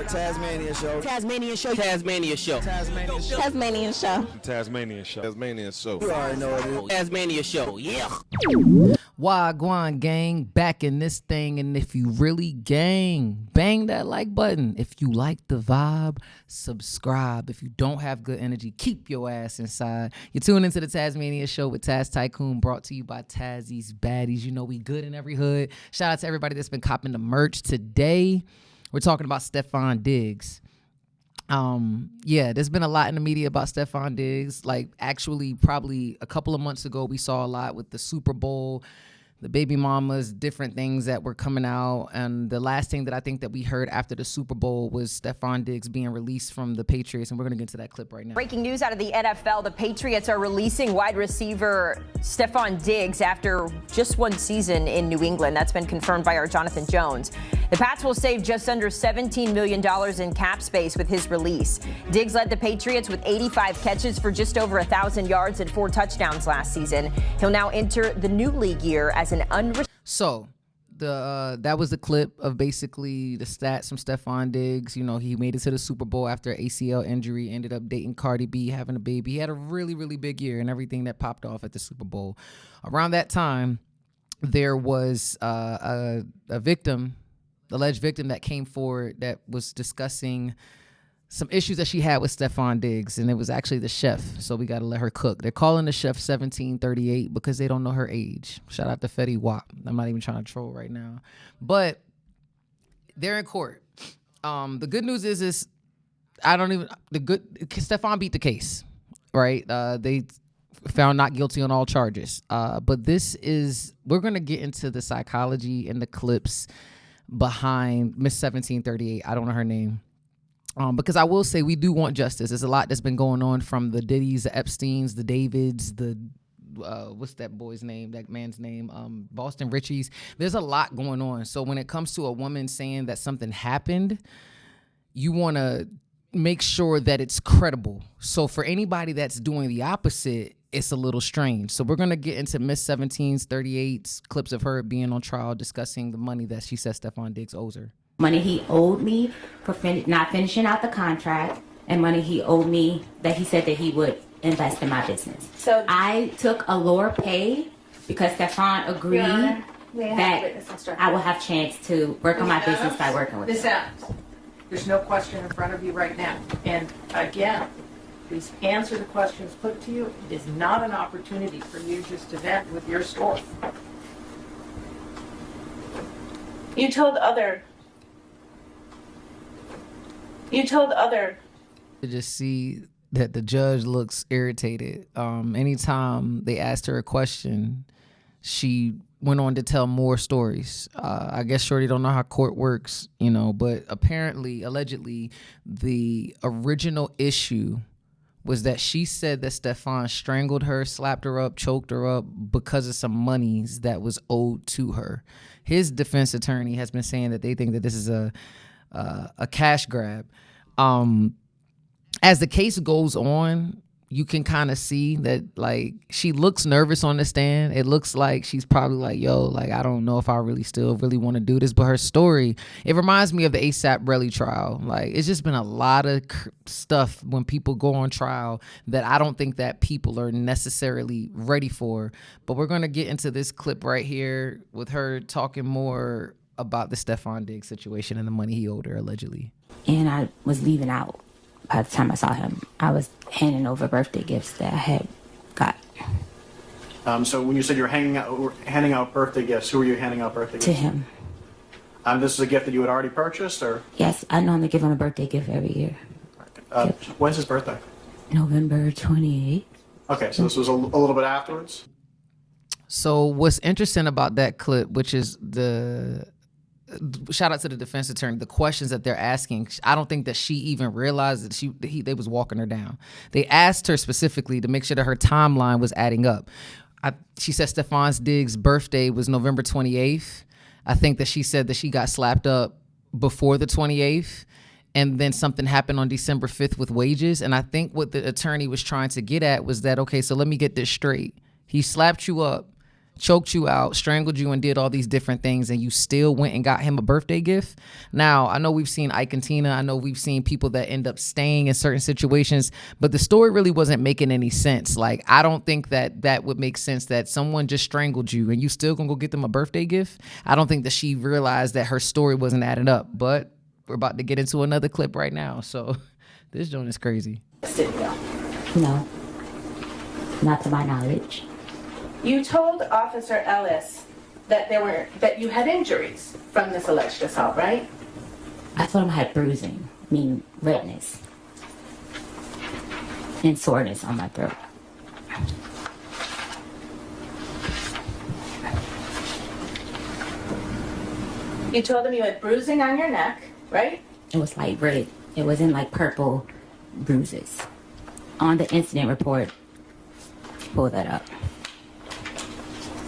Tasmania show. Tasmania show. Tasmania show. Tasmania show. Tasmania show. Tasmania show. You already know what it is. Tasmania show. Yeah. Wagwan gang, back in this thing, and if you really gang, bang that like button. If you like the vibe, subscribe. If you don't have good energy, keep your ass inside. You're tuning into the Tasmania show with Taz Tikoon, brought to you by Tazzy's Baddies. You know we good in every hood. Shout out to everybody that's been copping the merch. Today, we're talking about Steffon Diggs. There's been a lot in the media about Steffon Diggs. Like, actually, probably a couple of months ago, we saw a lot with the Super Bowl, the baby mamas, different things that were coming out. And the last thing that I think that we heard after the Super Bowl was Steffon Diggs being released from the Patriots. And we're going to get to that clip right now. Breaking news out of the NFL. The Patriots are releasing wide receiver Steffon Diggs after just one season in New England. That's been confirmed by our Jonathan Jones. The Pats will save just under $17 million in cap space with his release. Diggs led the Patriots with 85 catches for just over 1,000 yards and 4 touchdowns last season. He'll now enter the new league year as an So that was the clip of basically the stats from Steffon Diggs. You know, he made it to the Super Bowl after ACL injury, ended up dating Cardi B, having a baby. He had a really, really big year and everything that popped off at the Super Bowl. Around that time, there was a victim, alleged victim that came forward that was discussing some issues that she had with Steffon Diggs, and it was actually the chef, so we got to let her cook. They're calling the chef 1738 because they don't know her age. Shout out to Fetty Wap. I'm not even trying to troll right now. But they're in court. The good news is Steffon beat the case, right? They found not guilty on all charges. But we're going to get into the psychology and the clips behind Miss 1738. I don't know her name. Because I will say we do want justice. There's a lot that's been going on from the Diddys, the Epsteins, the Davids, what's that boy's name, that man's name, Boston Richies. There's a lot going on. So when it comes to a woman saying that something happened, you want to make sure that it's credible. So for anybody that's doing the opposite, it's a little strange. So we're going to get into Miss 1738's clips of her being on trial discussing the money that she says Steffon Diggs owes her. Money he owed me for not finishing out the contract, and money he owed me that he said that he would invest in my business. So I took a lower pay because Steffon agreed that I will have chance to work on my business by working with him. There's no question in front of you right now. And again, please answer the questions put to you. It is not an opportunity for you just to vent with your story. You told other to just see that the judge looks irritated. Anytime they asked her a question, she went on to tell more stories. I guess Shorty don't know how court works, but apparently, allegedly, the original issue was that she said that Steffon strangled her, slapped her up, choked her up because of some monies that was owed to her. His defense attorney has been saying that they think that this is a cash grab. As the case goes on, you can kind of see that, like, she looks nervous on the stand. It looks like she's probably like, I don't know if I still want to do this. But her story, it reminds me of the ASAP Rocky trial. Like, it's just been a lot of stuff when people go on trial that I don't think that people are necessarily ready for. But we're going to get into this clip right here with her talking more about the Steffon Diggs situation and the money he owed her, allegedly. And I was leaving out. By the time I saw him, I was handing over birthday gifts that I had got. So when you said you were handing out birthday gifts, who were you handing out birthday gifts to? Him. This is a gift that you had already purchased, or? Yes, I normally give him a birthday gift every year. When's his birthday? November 28th. Okay, so this was a little bit afterwards? So what's interesting about that clip, which is shout out to the defense attorney, the questions that they're asking, I don't think that she even realized that they was walking her down. They asked her specifically to make sure that her timeline was adding up. She said Steffon Diggs' birthday was November 28th. I think that she said that she got slapped up before the 28th, and then something happened on December 5th with wages. And I think what the attorney was trying to get at was that, okay, so let me get this straight. He slapped you up. choked you out, strangled you, and did all these different things, and you still went and got him a birthday gift? Now, I know we've seen Ike and Tina. I know we've seen people that end up staying in certain situations, but the story really wasn't making any sense. Like, I don't think that would make sense that someone just strangled you and you still gonna go get them a birthday gift. I don't think that she realized that her story wasn't adding up, but we're about to get into another clip right now. So this joint is crazy. No, not to my knowledge. You told Officer Ellis that you had injuries from this alleged assault, right? I told him I had bruising, meaning redness, and soreness on my throat. You told him you had bruising on your neck, right? It was like red. It wasn't like purple bruises. On the incident report, pull that up.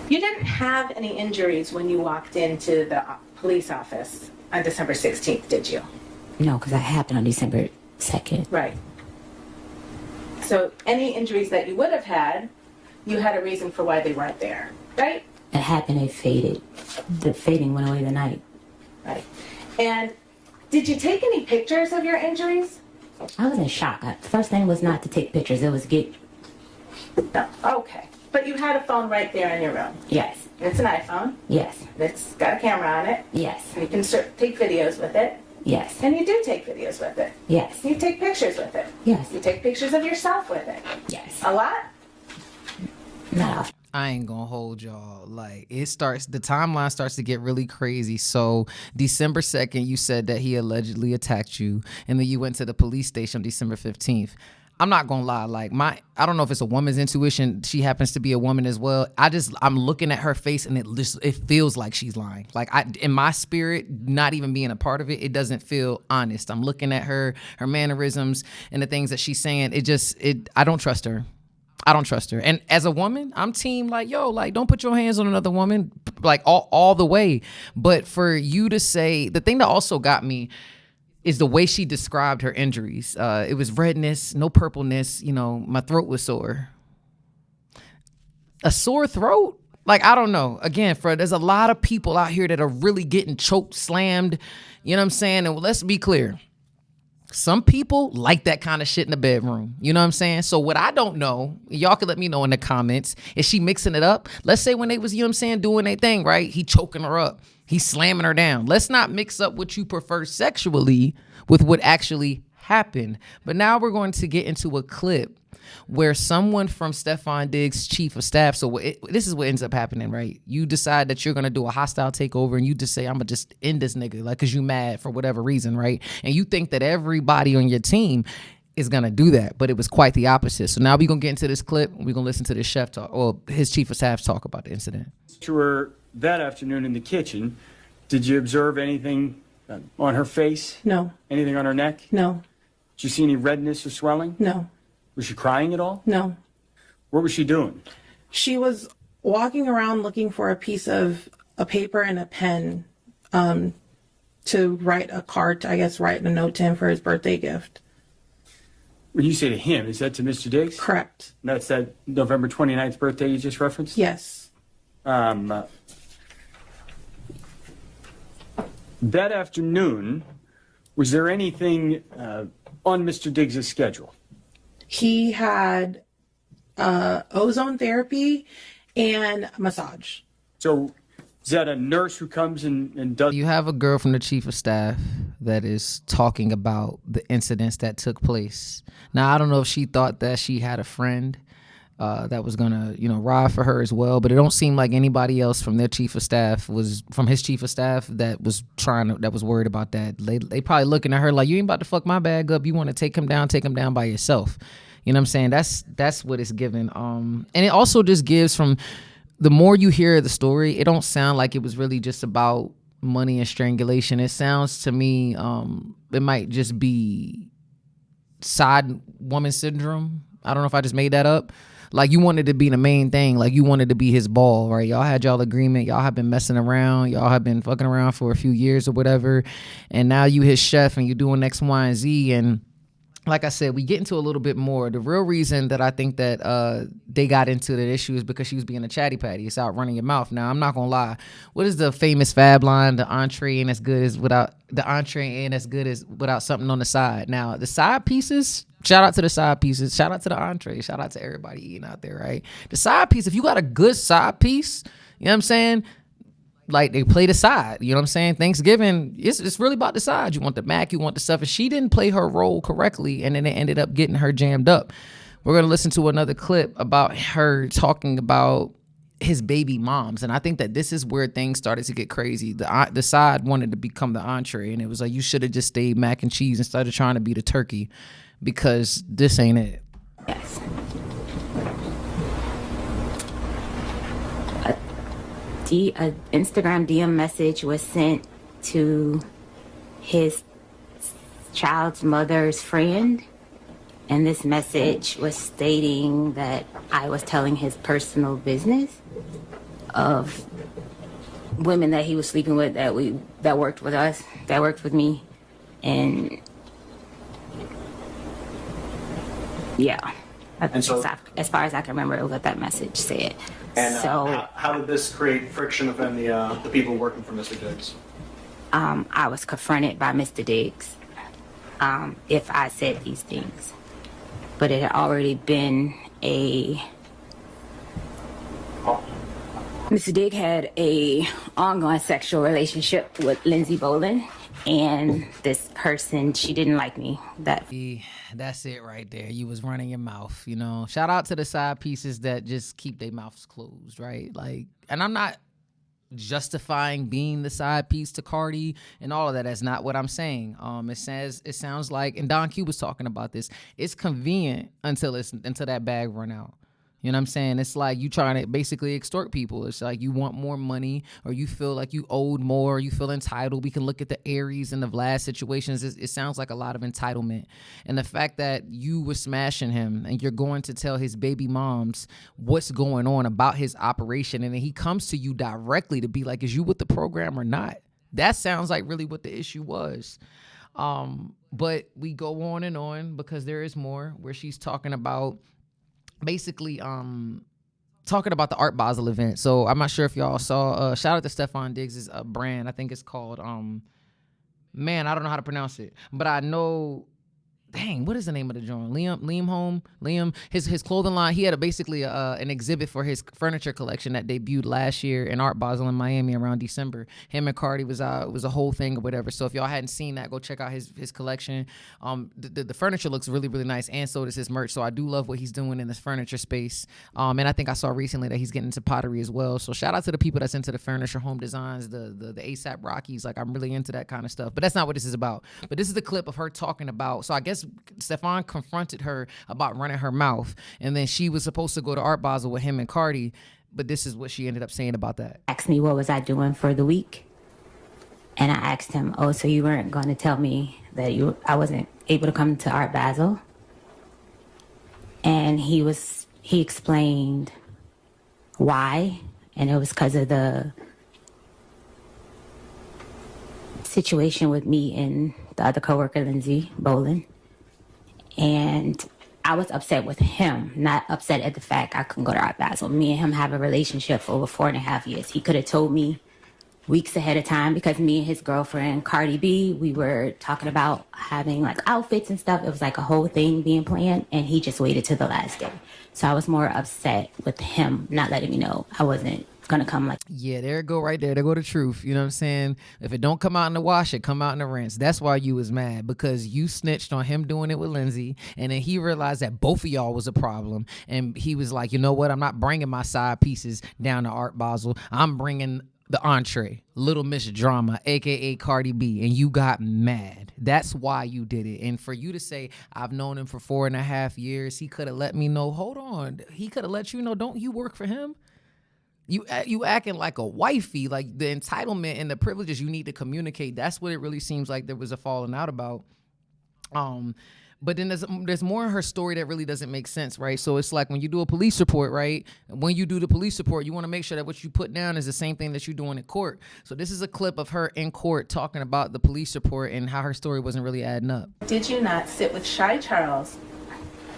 You didn't have any injuries when you walked into the police office on December 16th, did you? No, because that happened on December 2nd. Right. So any injuries that you would have had, you had a reason for why they weren't there, right? It happened, it faded. The fading went away the night. Right. And did you take any pictures of your injuries? I was in shock. First thing was not to take pictures. It was get... No. Okay. But you had a phone right there in your room. Yes. It's an iPhone. Yes. It's got a camera on it. Yes. You can take videos with it. Yes. And you do take videos with it. Yes. You take pictures with it. Yes. You take pictures of yourself with it. Yes. A lot? Not often. I ain't gonna hold y'all. Like, the timeline starts to get really crazy. So December 2nd, you said that he allegedly attacked you, and then you went to the police station on December 15th. I'm not gonna lie, like I don't know if it's a woman's intuition. She happens to be a woman as well. I'm looking at her face and it feels like she's lying. Like, in my spirit, not even being a part of it, it doesn't feel honest. I'm looking at her mannerisms and the things that she's saying. I don't trust her. I don't trust her. And as a woman, I'm team like, yo, like, don't put your hands on another woman, like all the way. But for you to say, the thing that also got me is the way she described her injuries. It was redness, no purpleness. You know, my throat was sore. A sore throat? Like, I don't know. Again, there's a lot of people out here that are really getting choked, slammed. You know what I'm saying? And let's be clear. Some people like that kind of shit in the bedroom. You know what I'm saying? So what I don't know, y'all can let me know in the comments, is she mixing it up? Let's say when they was, you know what I'm saying, doing their thing, right? He choking her up. He's slamming her down. Let's not mix up what you prefer sexually with what actually happened. But now we're going to get into a clip where someone from Steffon Diggs' chief of staff, this is what ends up happening, right? You decide that you're going to do a hostile takeover and you just say, I'm going to just end this nigga, like, because you mad for whatever reason, right? And you think that everybody on your team is going to do that, but it was quite the opposite. So now we're going to get into this clip. We're going to listen to this chef talk, or his chief of staff talk about the incident. You were that afternoon in the kitchen. Did you observe anything on her face? No. Anything on her neck? No. Did you see any redness or swelling? No. Was she crying at all? No. What was she doing? She was walking around looking for a piece of a paper and a pen to write a card, write a note to him for his birthday gift. When you say to him, is that to Mr. Diggs? Correct. That's that November 29th birthday you just referenced? Yes. That afternoon, was there anything on Mr. Diggs' schedule? He had ozone therapy and massage. So is that a nurse who comes and does? You have a girl from the chief of staff that is talking about the incidents that took place. Now, I don't know if she thought that she had a friend that was gonna, ride for her as well, but it don't seem like anybody else from his chief of staff that was worried about that. They probably looking at her like, you ain't about to fuck my bag up. You want to take him down by yourself. You know what I'm saying? That's what it's given. And it also just gives, from the more you hear the story, it don't sound like it was really just about money and strangulation. It sounds to me, it might just be side woman syndrome. I don't know if I just made that up. Like, you wanted to be the main thing. Like, you wanted to be his ball, right? Y'all had y'all agreement. Y'all have been messing around. Y'all have been fucking around for a few years or whatever. And now you his chef and you doing X, Y, and Z. And like I said, we get into a little bit more. The real reason that I think that they got into the issue is because she was being a chatty patty. It's out running your mouth. Now, I'm not gonna lie. What is the famous Fab line? The entree ain't as good as without something on the side. Now, the side pieces. Shout out to the side pieces. Shout out to the entree. Shout out to everybody eating out there, right? The side piece. If you got a good side piece, you know what I'm saying? Like, they play the side, you know what I'm saying? Thanksgiving, it's really about the side. You want the mac, you want the stuff. And she didn't play her role correctly, and then it ended up getting her jammed up. We're going to listen to another clip about her talking about his baby moms. And I think that this is where things started to get crazy. The side wanted to become the entree, and it was like, you should have just stayed mac and cheese instead of trying to be the turkey, because this ain't it. Yes. A Instagram DM message was sent to his child's mother's friend, and this message was stating that I was telling his personal business of women that he was sleeping with that worked with us, that worked with me, and yeah. And so, as far as I can remember, what that message said. And so, how did this create friction within the people working for Mr. Diggs? I was confronted by Mr. Diggs if I said these things. But it had already been Mr. Diggs had a ongoing sexual relationship with Lindsay Bolin, and this person, she didn't like me. That's it right there. You was running your mouth, you know. Shout out to the side pieces that just keep their mouths closed, right? Like, and I'm not justifying being the side piece to Cardi and all of that. That's not what I'm saying. It sounds like, and Don Q was talking about this, it's convenient until that bag run out. You know what I'm saying? It's like you trying to basically extort people. It's like you want more money, or you feel like you owed more, or you feel entitled. We can look at the Aries and the Vlad situations. It sounds like a lot of entitlement. And the fact that you were smashing him and you're going to tell his baby moms what's going on about his operation, and then he comes to you directly to be like, is you with the program or not? That sounds like really what the issue was. But we go on because there is more, where she's talking about basically talking about the Art Basel event. So I'm not sure if y'all saw, shout out to Steffon Diggs' brand. I think it's called, man, I don't know how to pronounce it, but I know, dang, what is the name of the joint? Liam, his clothing line. He had basically an exhibit for his furniture collection that debuted last year in Art Basel in Miami around December. Him and Cardi was out. It was a whole thing or whatever. So if y'all hadn't seen that, go check out his collection. The furniture looks really, really nice, and so does his merch. So I do love what he's doing in this furniture space. And I think I saw recently that he's getting into pottery as well. So shout out to the people that's into the furniture, home designs, the ASAP Rockies. Like, I'm really into that kind of stuff. But that's not what this is about. But this is the clip of her talking about, so I guess Steffon confronted her about running her mouth, and then she was supposed to go to Art Basel with him and Cardi, but this is what she ended up saying about that. Asked me what was I doing for the week, and I asked him, oh, so you weren't going to tell me that I wasn't able to come to Art Basel? And he explained why, and it was because of the situation with me and the other coworker, Lindsay Bolin. And I was upset with him, not upset at the fact I couldn't go to Art Basel. Me and him have a relationship for over 4.5 years. He could have told me weeks ahead of time, because me and his girlfriend, Cardi B, we were talking about having like outfits and stuff. It was like a whole thing being planned, and he just waited till the last day. So I was more upset with him not letting me know I wasn't gonna come. Like, yeah, there it go right there. There go the truth. You know what I'm saying? If it don't come out in the wash, it come out in the rinse. That's why you was mad, because you snitched on him doing it with Lindsay, and then he realized that both of y'all was a problem, and he was like, you know what? I'm not bringing my side pieces down to Art Basel. I'm bringing the entree, Little Miss Drama, aka Cardi B, and you got mad. That's why you did it. And for you to say, I've known him for 4.5 years, he could have let me know. Hold on, he could have let you know. Don't you work for him? You acting like a wifey, like the entitlement and the privileges you need to communicate. That's what it really seems like there was a falling out about. But then there's more in her story that really doesn't make sense, right? So it's like when you do a police report, right? When you do the police report, you want to make sure that what you put down is the same thing that you're doing in court. So this is a clip of her in court talking about the police report and how her story wasn't really adding up. Did you not sit with Shy Charles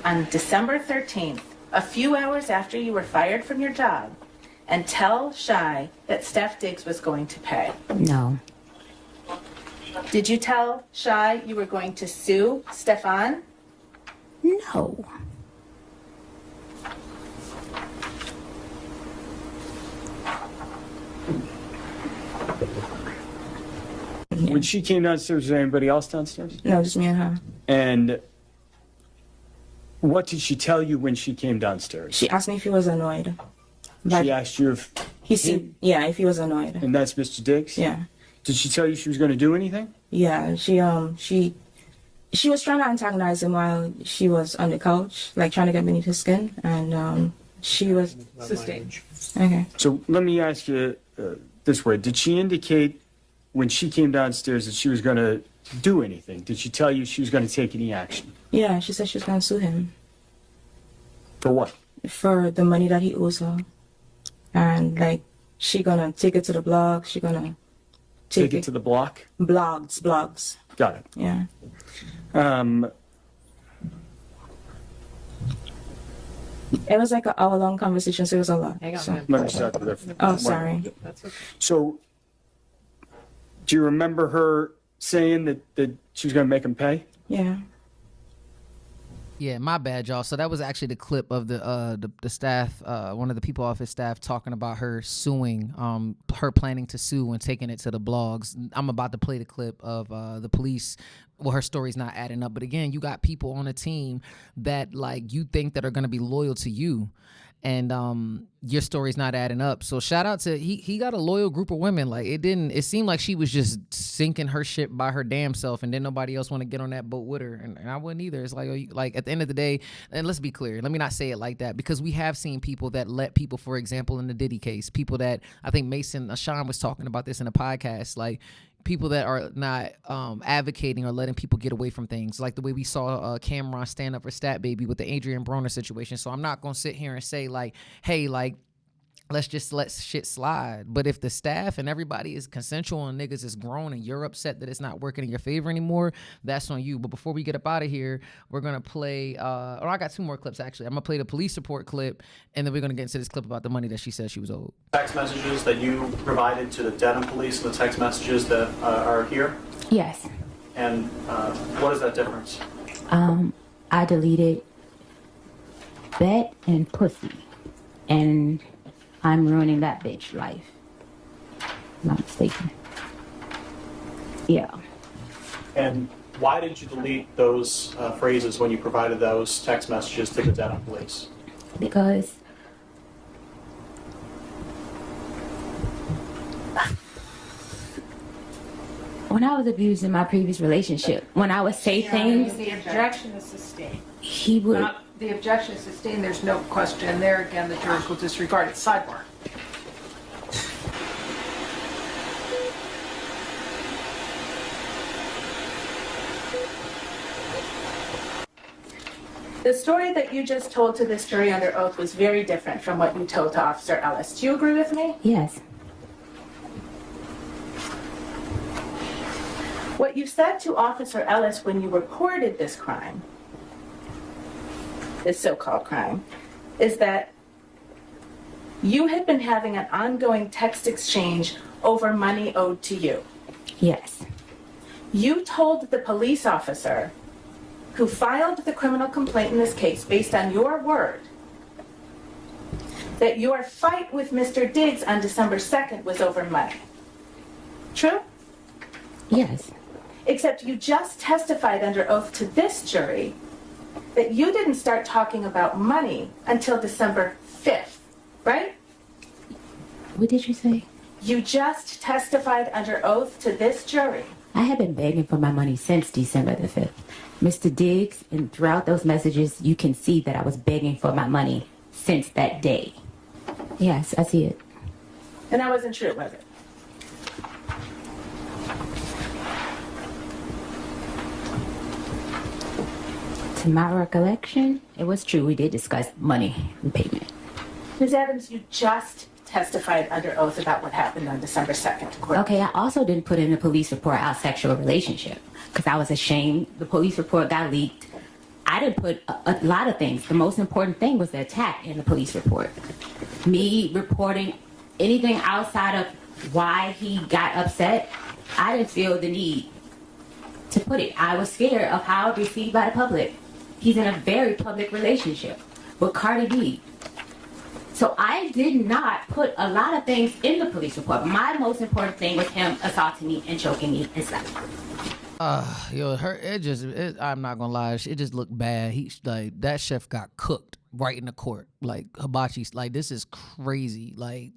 on December 13th, a few hours after you were fired from your job, and tell Shy that Steph Diggs was going to pay? No. Did you tell Shy you were going to sue Steffon? No. When she came downstairs, was there anybody else downstairs? No, just me and her. And what did she tell you when she came downstairs? She asked me if he was annoyed. She asked you if if he was annoyed. And that's Mr. Diggs? Yeah. Did she tell you she was going to do anything? Yeah, she was trying to antagonize him while she was on the couch, like trying to get beneath his skin, and she was Sustained. okay. So let me ask you this way. Did she indicate when she came downstairs that she was going to do anything? Did she tell you she was going to take any action? Yeah, she said she was gonna sue him For what? for the money that he owes her, and like she gonna take it to the blog. She gonna Take it to the block? blogs. Got it. Yeah. It was like an hour-long conversation, so it was a lot. Hang on. So- Let me start there. Oh, sorry. That's okay. So, do you remember her saying that she was going to make him pay? Yeah. Yeah, my bad, y'all. So that was actually the clip of the staff, one of the people off his staff talking about her suing, her planning to sue and taking it to the blogs. I'm about to play the clip of the police. Well, her story's not adding up. But again, you got people on a team that like you think that are going to be loyal to you. And your story's not adding up. So shout out to he got a loyal group of women. Like it seemed like she was just sinking her ship by her damn self, and then nobody else want to get on that boat with her, and I wouldn't either. It's like at the end of the day, and let's be clear, let me not say it like that, because we have seen people that let people, for example, in the Diddy case, people that I think Mason Sean was talking about this in a podcast, like people that are not advocating or letting people get away from things, like the way we saw Cameron stand up for Stat Baby with the Adrian Broner situation. So I'm not gonna sit here and say like, hey, like let's just let shit slide. But if the staff and everybody is consensual and niggas is grown and you're upset that it's not working in your favor anymore, that's on you. But before we get up out of here, we're gonna play I got two more clips actually. I'm gonna play the police report clip, and then we're gonna get into this clip about the money that she said she was owed. Text messages that you provided to the Dedham police and the text messages that are here? Yes. And what is that difference? I deleted bet and pussy, and I'm ruining that bitch life. Not mistaken. Yeah. And why did you delete those phrases when you provided those text messages to the Dedham police? Because when I was abused in my previous relationship, when I would say things, The objection is sustained. he would. Not the objection is sustained. There's no question there. Again, the jurors will disregard it. Sidebar. The story that you just told to this jury under oath was very different from what you told to Officer Ellis. Do you agree with me? Yes. What you said to Officer Ellis when you reported this crime, this so-called crime, is that you had been having an ongoing text exchange over money owed to you. Yes. You told the police officer who filed the criminal complaint in this case, based on your word, that your fight with Mr. Diggs on December 2nd was over money. True? Yes. Except you just testified under oath to this jury that you didn't start talking about money until December 5th, right? What did you say? You just testified under oath to this jury. I have been begging for my money since December the 5th. Mr. Diggs, and throughout those messages, you can see that I was begging for my money since that day. Yes, I see it. And that wasn't true, was it? To my recollection, it was true. We did discuss money and payment. Ms. Adams, you just testified under oath about what happened on December 2nd. Okay, I also didn't put in the police report our sexual relationship because I was ashamed. The police report got leaked. I didn't put a lot of things. The most important thing was the attack in the police report. Me reporting anything outside of why he got upset, I didn't feel the need to put it. I was scared of how it was received by the public. He's in a very public relationship with Cardi B. So I did not put a lot of things in the police report. My most important thing was him assaulting me and choking me and slapping me. I'm not gonna lie, it just looked bad. Like that chef got cooked right in the court. Like hibachi's, like this is crazy. Like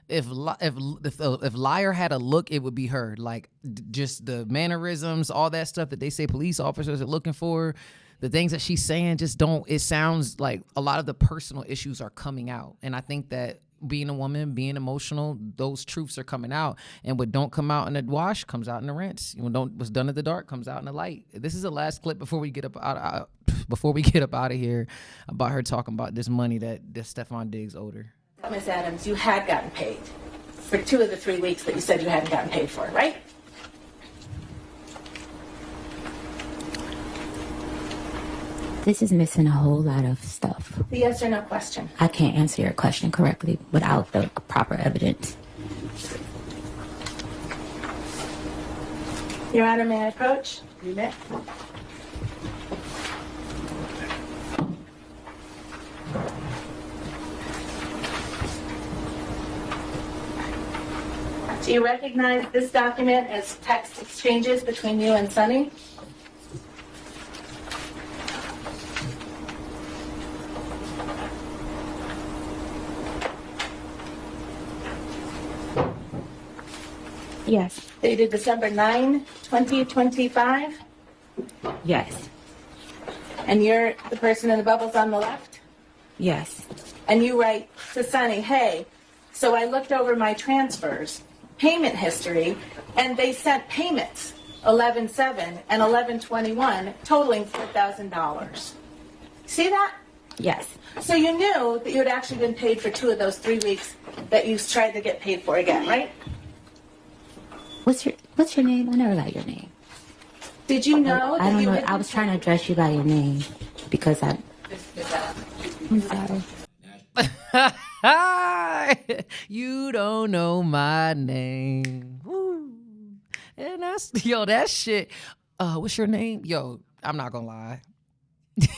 if Liar had a look, it would be her. Like just the mannerisms, all that stuff that they say police officers are looking for. The things that she's saying just don't, it sounds like a lot of the personal issues are coming out. And I think that being a woman, being emotional, those truths are coming out. And what don't come out in the wash comes out in the rinse. What's done in the dark comes out in the light. This is the last clip before we get up out of here about her talking about this money that Steffon Diggs owed her. Ms. Adams, you had gotten paid for 2 of the 3 weeks that you said you hadn't gotten paid for, right? This is missing a whole lot of stuff. The yes or no question. I can't answer your question correctly without the proper evidence. Your Honor, may I approach? You may. Do you recognize this document as text exchanges between you and Sonny? Yes. Dated December 9, 2025? Yes. And you're the person in the bubbles on the left? Yes. And you write to Sonny, hey, so I looked over my transfers, payment history, and they sent payments, 11/7 and 11/21, totaling $4,000. See that? Yes. So you knew that you had actually been paid for 2 of those 3 weeks that you tried to get paid for again, right? What's your name? I never got your name. Did you know I that don't you know. had I was trying to address you by your name because I'm sorry. You don't know my name. Woo. And that shit. What's your name? Yo, I'm not gonna lie.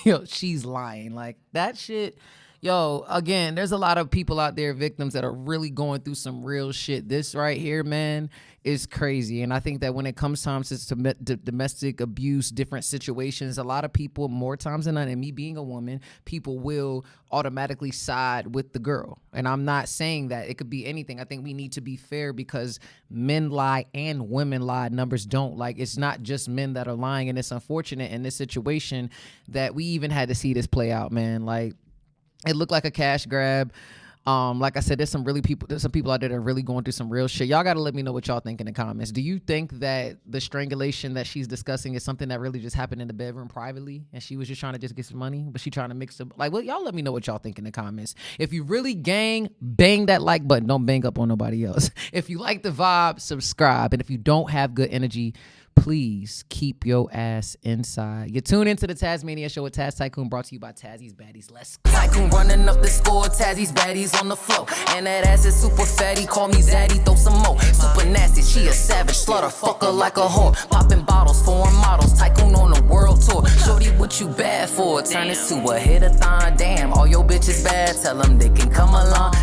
Yo, she's lying. Like that shit. Yo, again, there's a lot of people out there, victims, that are really going through some real shit. This right here, man, is crazy. And I think that when it comes time to domestic abuse, different situations, a lot of people, more times than not, and me being a woman, people will automatically side with the girl. And I'm not saying that. It could be anything. I think we need to be fair because men lie and women lie. Numbers don't. Like, it's not just men that are lying. And it's unfortunate in this situation that we even had to see this play out, man. Like, it looked like a cash grab. Like I said, there's some people out there that are really going through some real shit. Y'all got to let me know what y'all think in the comments. Do you think that the strangulation that she's discussing is something that really just happened in the bedroom privately and she was just trying to just get some money, but she trying to mix them? Like, well, y'all let me know what y'all think in the comments. If you really gang, bang that like button. Don't bang up on nobody else. If you like the vibe, subscribe. And if you don't have good energy, please keep your ass inside. You tune into the Tasmania Show with Taz Tikoon, brought to you by Tazzy's Baddies. Let's go. Tikoon running up the score, Tazzy's Baddies on the floor. And that ass is super fatty, call me Zaddy, throw some more. Super nasty, she a savage, slaughter fucker like a whore. Popping bottles, foreign models, Tikoon on the world tour. Shorty, what you bad for? Turn this to a hit-a-thon. Damn, all your bitches bad, tell them they can come along.